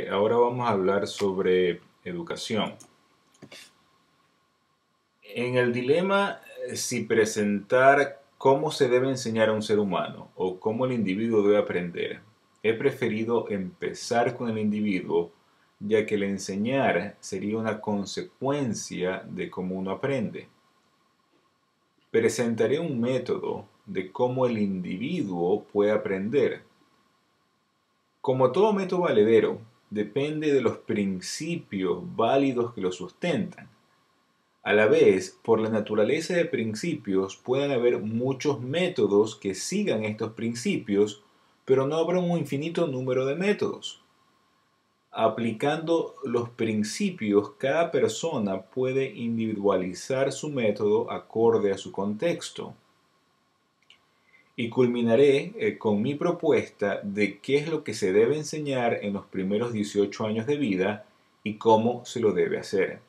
Ahora vamos a hablar sobre educación. En el dilema si presentar cómo se debe enseñar a un ser humano o cómo el individuo debe aprender, he preferido empezar con el individuo, ya que el enseñar sería una consecuencia de cómo uno aprende. Presentaré un método de cómo el individuo puede aprender. Como todo método valedero, depende de los principios válidos que lo sustentan. A la vez, por la naturaleza de principios, pueden haber muchos métodos que sigan estos principios, pero no habrá un infinito número de métodos. Aplicando los principios, cada persona puede individualizar su método acorde a su contexto. Y culminaré con mi propuesta de qué es lo que se debe enseñar en los primeros 18 años de vida y cómo se lo debe hacer.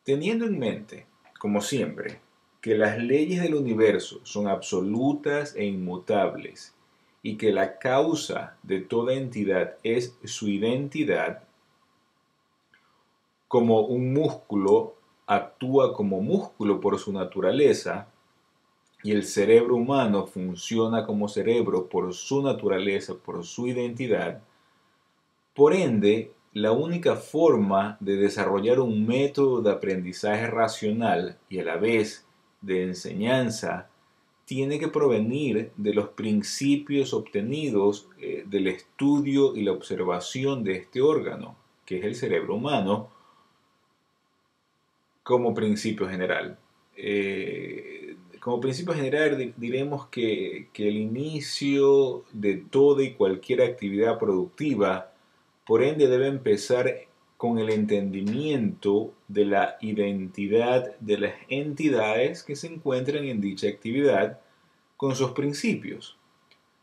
Teniendo en mente, como siempre, que las leyes del universo son absolutas e inmutables y que la causa de toda entidad es su identidad, como un músculo actúa como músculo por su naturaleza y el cerebro humano funciona como cerebro por su naturaleza, por su identidad, por ende, la única forma de desarrollar un método de aprendizaje racional y a la vez de enseñanza tiene que provenir de los principios obtenidos del estudio y la observación de este órgano, que es el cerebro humano, como principio general. Como principio general diremos que el inicio de toda y cualquier actividad productiva por ende debe empezar con el entendimiento de la identidad de las entidades que se encuentran en dicha actividad con sus principios.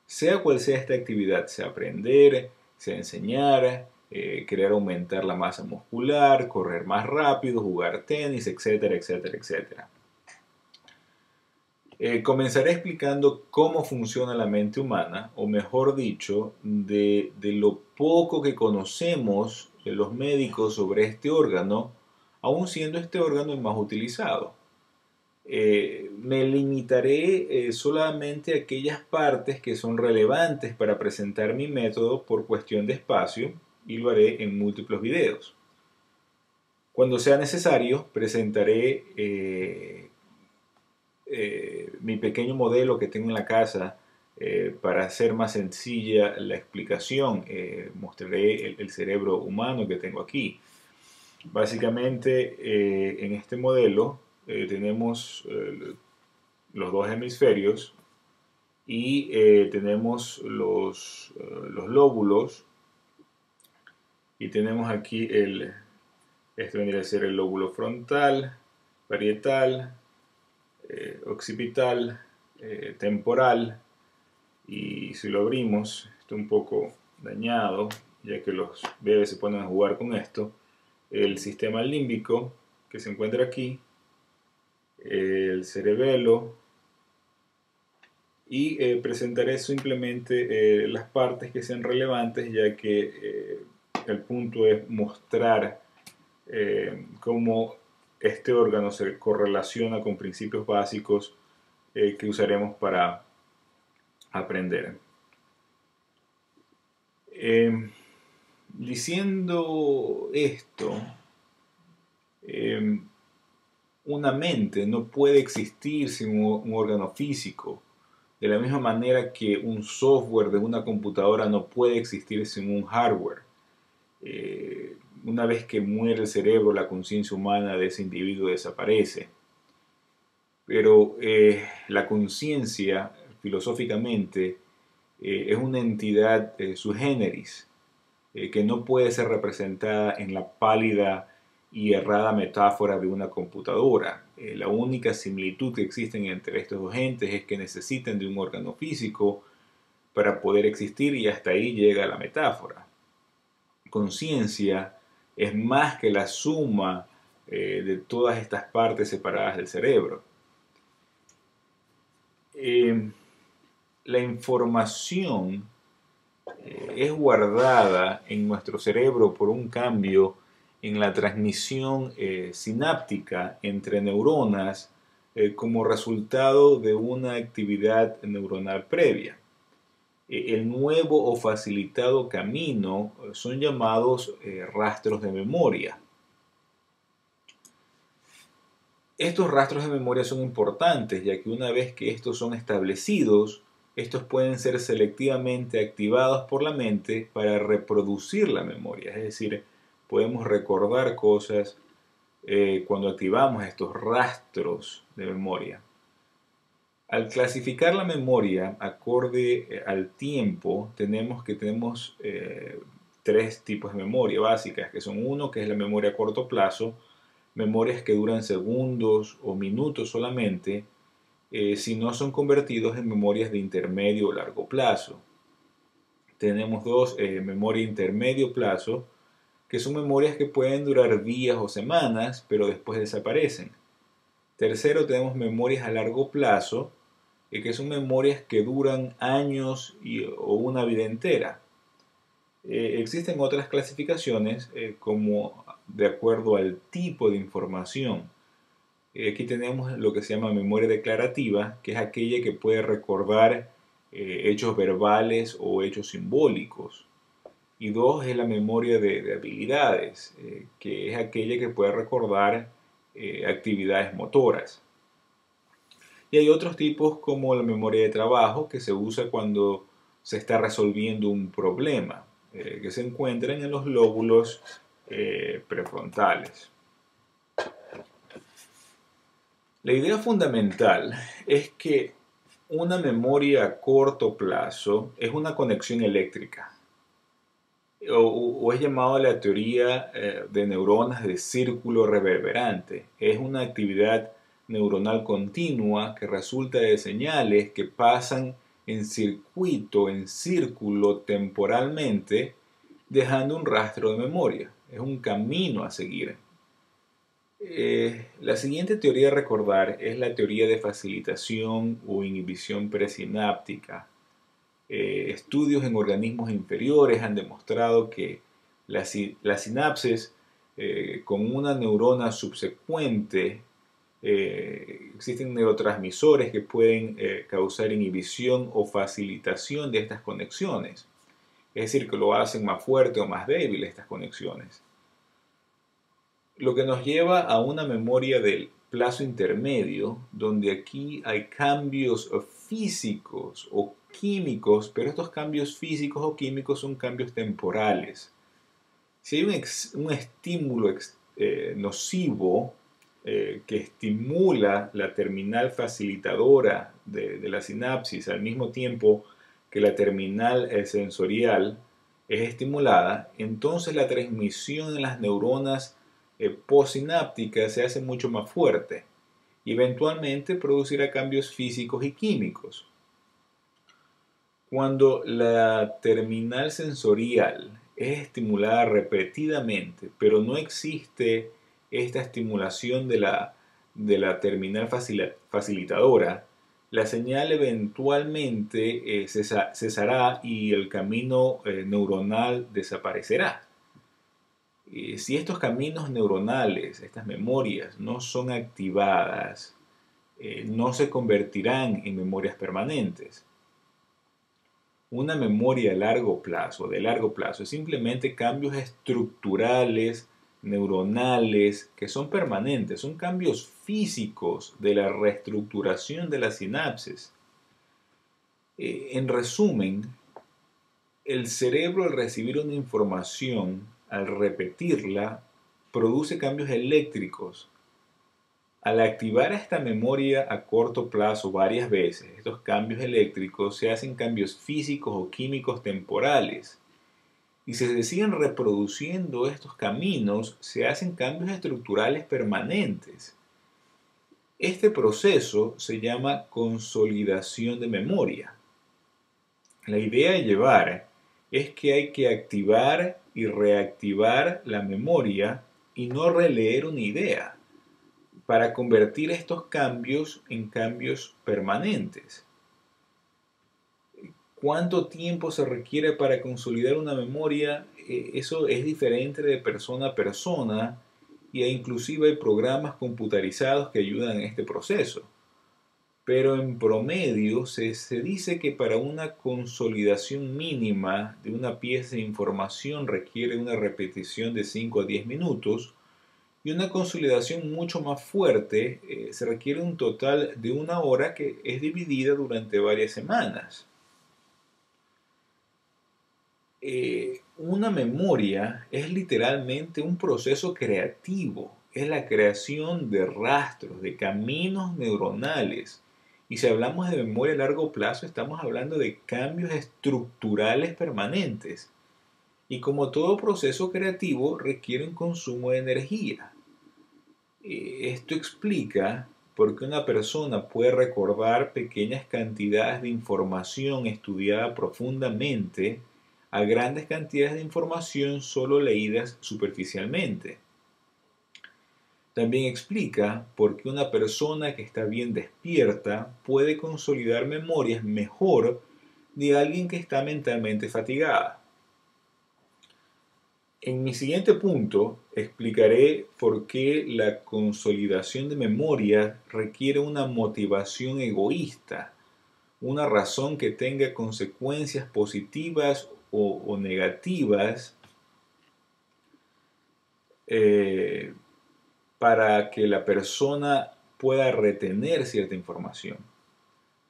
Sea cual sea esta actividad, sea aprender, sea enseñar, querer aumentar la masa muscular, correr más rápido, jugar tenis, etcétera, etcétera, etcétera. Comenzaré explicando cómo funciona la mente humana, o mejor dicho, de lo poco que conocemos los médicos sobre este órgano, aun siendo este órgano el más utilizado. Me limitaré solamente a aquellas partes que son relevantes para presentar mi método por cuestión de espacio y lo haré en múltiples videos. Cuando sea necesario, presentaré mi pequeño modelo que tengo en la casa para hacer más sencilla la explicación. Mostraré el cerebro humano que tengo aquí. Básicamente, en este modelo tenemos los dos hemisferios y tenemos los lóbulos y tenemos aquí este vendría a ser el lóbulo frontal, parietal, occipital, temporal, y si lo abrimos está un poco dañado ya que los bebés se ponen a jugar con esto. El sistema límbico que se encuentra aquí, el cerebelo, y presentaré simplemente las partes que sean relevantes, ya que el punto es mostrar cómo este órgano se correlaciona con principios básicos que usaremos para aprender. Diciendo esto, una mente no puede existir sin un órgano físico, de la misma manera que un software de una computadora no puede existir sin un hardware. Una vez que muere el cerebro, la conciencia humana de ese individuo desaparece. Pero la conciencia, filosóficamente, es una entidad sui generis, que no puede ser representada en la pálida y errada metáfora de una computadora. La única similitud que existe entre estos dos entes es que necesitan de un órgano físico para poder existir, y hasta ahí llega la metáfora. Conciencia es más que la suma de todas estas partes separadas del cerebro. La información es guardada en nuestro cerebro por un cambio en la transmisión sináptica entre neuronas como resultado de una actividad neuronal previa. El nuevo o facilitado camino son llamados rastros de memoria. Estos rastros de memoria son importantes, ya que una vez que estos son establecidos, estos pueden ser selectivamente activados por la mente para reproducir la memoria. Es decir, podemos recordar cosas cuando activamos estos rastros de memoria. Al clasificar la memoria acorde al tiempo, tenemos tres tipos de memoria básicas, que son uno, que es la memoria a corto plazo, memorias que duran segundos o minutos solamente, si no son convertidos en memorias de intermedio o largo plazo. Tenemos dos, memoria intermedio plazo, que son memorias que pueden durar días o semanas, pero después desaparecen. Tercero, tenemos memorias a largo plazo, que son memorias que duran años o una vida entera. Existen otras clasificaciones como de acuerdo al tipo de información. Aquí tenemos lo que se llama memoria declarativa, que es aquella que puede recordar hechos verbales o hechos simbólicos. Y dos es la memoria de habilidades, que es aquella que puede recordar actividades motoras. Y hay otros tipos como la memoria de trabajo, que se usa cuando se está resolviendo un problema, que se encuentran en los lóbulos prefrontales. La idea fundamental es que una memoria a corto plazo es una conexión eléctrica, o es llamado la teoría de neuronas de círculo reverberante. Es una actividad neuronal continua que resulta de señales que pasan en circuito, en círculo temporalmente, dejando un rastro de memoria. Es un camino a seguir. La siguiente teoría a recordar es la teoría de facilitación o inhibición presináptica. Estudios en organismos inferiores han demostrado que la sinapsis con una neurona subsecuente existen neurotransmisores que pueden causar inhibición o facilitación de estas conexiones. Es decir, que lo hacen más fuerte o más débil estas conexiones. Lo que nos lleva a una memoria del plazo intermedio, donde aquí hay cambios físicos o químicos, pero estos cambios físicos o químicos son cambios temporales. Si hay un estímulo nocivo que estimula la terminal facilitadora de la sinapsis al mismo tiempo que la terminal sensorial es estimulada, entonces la transmisión en las neuronas postsinápticas se hace mucho más fuerte y eventualmente producirá cambios físicos y químicos. Cuando la terminal sensorial es estimulada repetidamente, pero no existe esta estimulación de la terminal facilitadora, la señal eventualmente cesará y el camino neuronal desaparecerá. Si estos caminos neuronales, estas memorias, no son activadas, no se convertirán en memorias permanentes. Una memoria a largo plazo, de largo plazo, es simplemente cambios estructurales, neuronales, que son permanentes, son cambios físicos de la reestructuración de la sinapsis. En resumen, el cerebro al recibir una información, al repetirla, produce cambios eléctricos. Al activar esta memoria a corto plazo varias veces, estos cambios eléctricos se hacen cambios físicos o químicos temporales. Y si se siguen reproduciendo estos caminos, se hacen cambios estructurales permanentes. Este proceso se llama consolidación de memoria. La idea de llevar es que hay que activar y reactivar la memoria y no releer una idea, para convertir estos cambios en cambios permanentes. ¿Cuánto tiempo se requiere para consolidar una memoria? Eso es diferente de persona a persona y inclusive hay programas computarizados que ayudan en este proceso. Pero en promedio se dice que para una consolidación mínima de una pieza de información requiere una repetición de 5 a 10 minutos y una consolidación mucho más fuerte se requiere un total de 1 hora que es dividida durante varias semanas. Una memoria es literalmente un proceso creativo, es la creación de rastros, de caminos neuronales. Y si hablamos de memoria a largo plazo, estamos hablando de cambios estructurales permanentes. Y como todo proceso creativo, requiere un consumo de energía. Esto explica por qué una persona puede recordar pequeñas cantidades de información estudiada profundamente a grandes cantidades de información solo leídas superficialmente. También explica por qué una persona que está bien despierta puede consolidar memorias mejor de alguien que está mentalmente fatigada. En mi siguiente punto explicaré por qué la consolidación de memoria requiere una motivación egoísta, una razón que tenga consecuencias positivas o negativas eh, para que la persona pueda retener cierta información.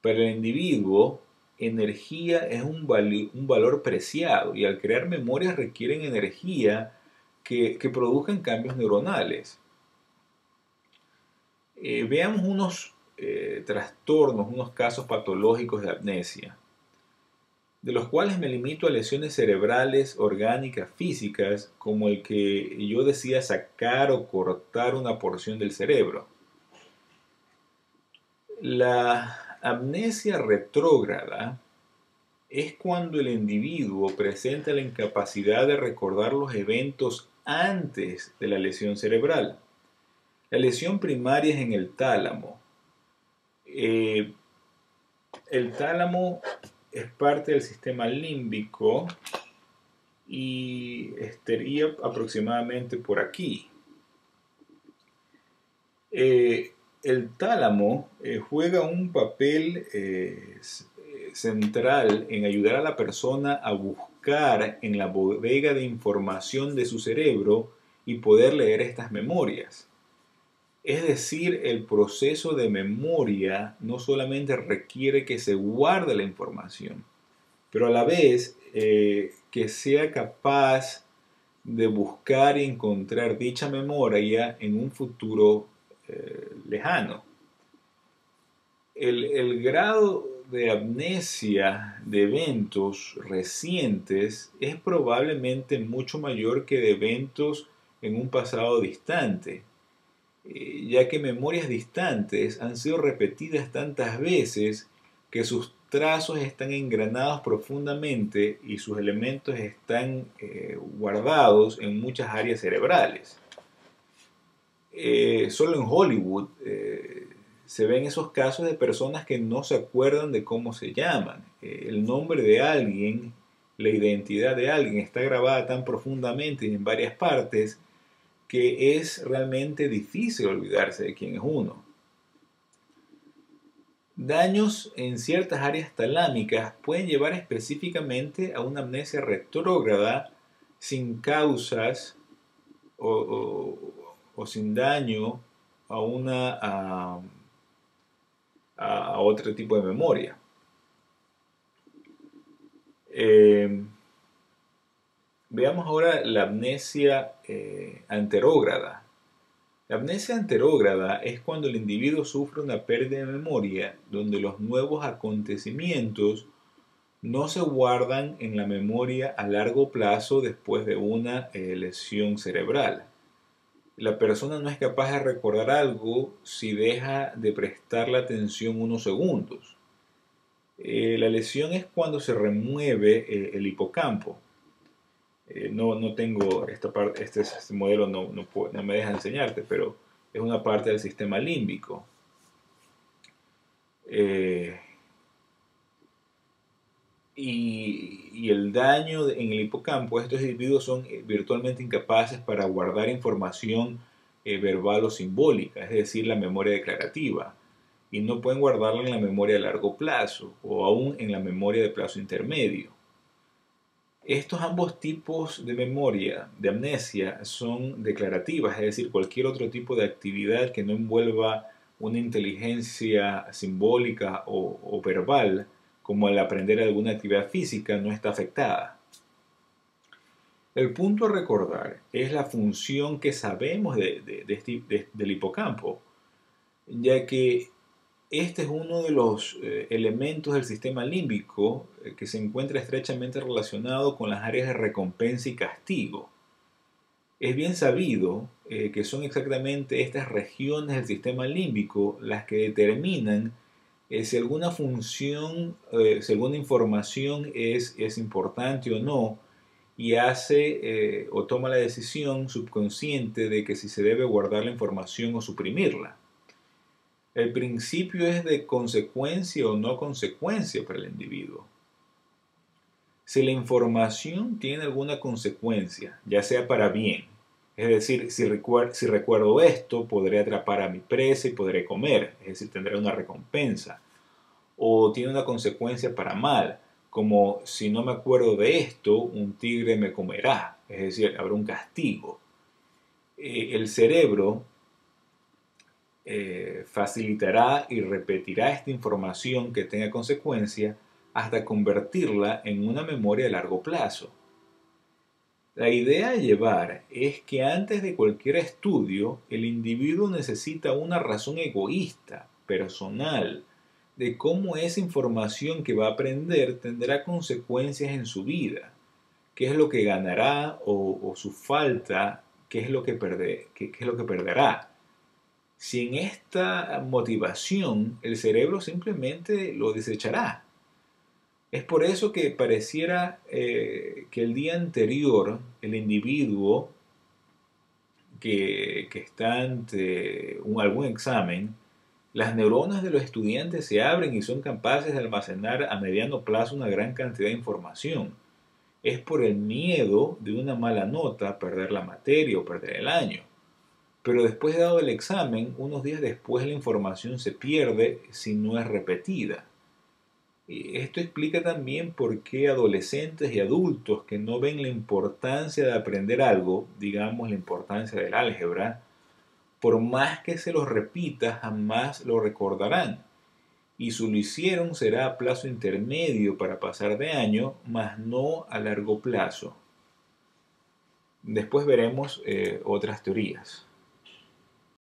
Para el individuo, energía es un valor preciado y al crear memorias requieren energía que produzcan cambios neuronales. Veamos unos trastornos, unos casos patológicos de amnesia, de los cuales me limito a lesiones cerebrales, orgánicas, físicas, como el que yo decida sacar o cortar una porción del cerebro. La amnesia retrógrada es cuando el individuo presenta la incapacidad de recordar los eventos antes de la lesión cerebral. La lesión primaria es en el tálamo. El tálamo es parte del sistema límbico y estaría aproximadamente por aquí. El tálamo juega un papel central en ayudar a la persona a buscar en la bodega de información de su cerebro y poder leer estas memorias. Es decir, el proceso de memoria no solamente requiere que se guarde la información, pero a la vez que sea capaz de buscar y encontrar dicha memoria en un futuro lejano. El grado de amnesia de eventos recientes es probablemente mucho mayor que de eventos en un pasado distante, ya que memorias distantes han sido repetidas tantas veces que sus trazos están engranados profundamente y sus elementos están guardados en muchas áreas cerebrales. Solo en Hollywood se ven esos casos de personas que no se acuerdan de cómo se llaman. El nombre de alguien, la identidad de alguien está grabada tan profundamente y en varias partes que es realmente difícil olvidarse de quién es uno. Daños en ciertas áreas talámicas pueden llevar específicamente a una amnesia retrógrada sin causas o sin daño a otro tipo de memoria. Veamos ahora la amnesia anterógrada. La amnesia anterógrada es cuando el individuo sufre una pérdida de memoria donde los nuevos acontecimientos no se guardan en la memoria a largo plazo después de una lesión cerebral. La persona no es capaz de recordar algo si deja de prestarle atención unos segundos. La lesión es cuando se remueve el hipocampo. No tengo esta parte, este modelo no me deja enseñarte, pero es una parte del sistema límbico. y el daño en el hipocampo. Estos individuos son virtualmente incapaces para guardar información verbal o simbólica, es decir, la memoria declarativa, y no pueden guardarla en la memoria a largo plazo o aún en la memoria de plazo intermedio. Estos ambos tipos de memoria, de amnesia, son declarativas, es decir, cualquier otro tipo de actividad que no envuelva una inteligencia simbólica o verbal, como el aprender alguna actividad física, no está afectada. El punto a recordar es la función que sabemos del hipocampo, ya que este es uno de los elementos del sistema límbico que se encuentra estrechamente relacionado con las áreas de recompensa y castigo. Es bien sabido que son exactamente estas regiones del sistema límbico las que determinan si alguna función, si alguna información es importante o no, y hace o toma la decisión subconsciente de que si se debe guardar la información o suprimirla. El principio es de consecuencia o no consecuencia para el individuo. Si la información tiene alguna consecuencia, ya sea para bien, es decir, si recuerdo esto, podré atrapar a mi presa y podré comer, es decir, tendré una recompensa. O tiene una consecuencia para mal, como si no me acuerdo de esto, un tigre me comerá, es decir, habrá un castigo. El cerebro facilitará y repetirá esta información que tenga consecuencia hasta convertirla en una memoria a largo plazo. La idea a llevar es que antes de cualquier estudio, el individuo necesita una razón egoísta, personal, de cómo esa información que va a aprender tendrá consecuencias en su vida, qué es lo que ganará o su falta, qué es lo que perderá. Sin esta motivación, el cerebro simplemente lo desechará. Es por eso que pareciera que el día anterior el individuo que está ante algún examen, las neuronas de los estudiantes se abren y son capaces de almacenar a mediano plazo una gran cantidad de información. Es por el miedo de una mala nota, perder la materia o perder el año. Pero después de dado el examen, unos días después la información se pierde si no es repetida. Y esto explica también por qué adolescentes y adultos que no ven la importancia de aprender algo, digamos la importancia del álgebra, por más que se los repita, jamás lo recordarán. Y si lo hicieron será a plazo intermedio para pasar de año, mas no a largo plazo. Después veremos otras teorías.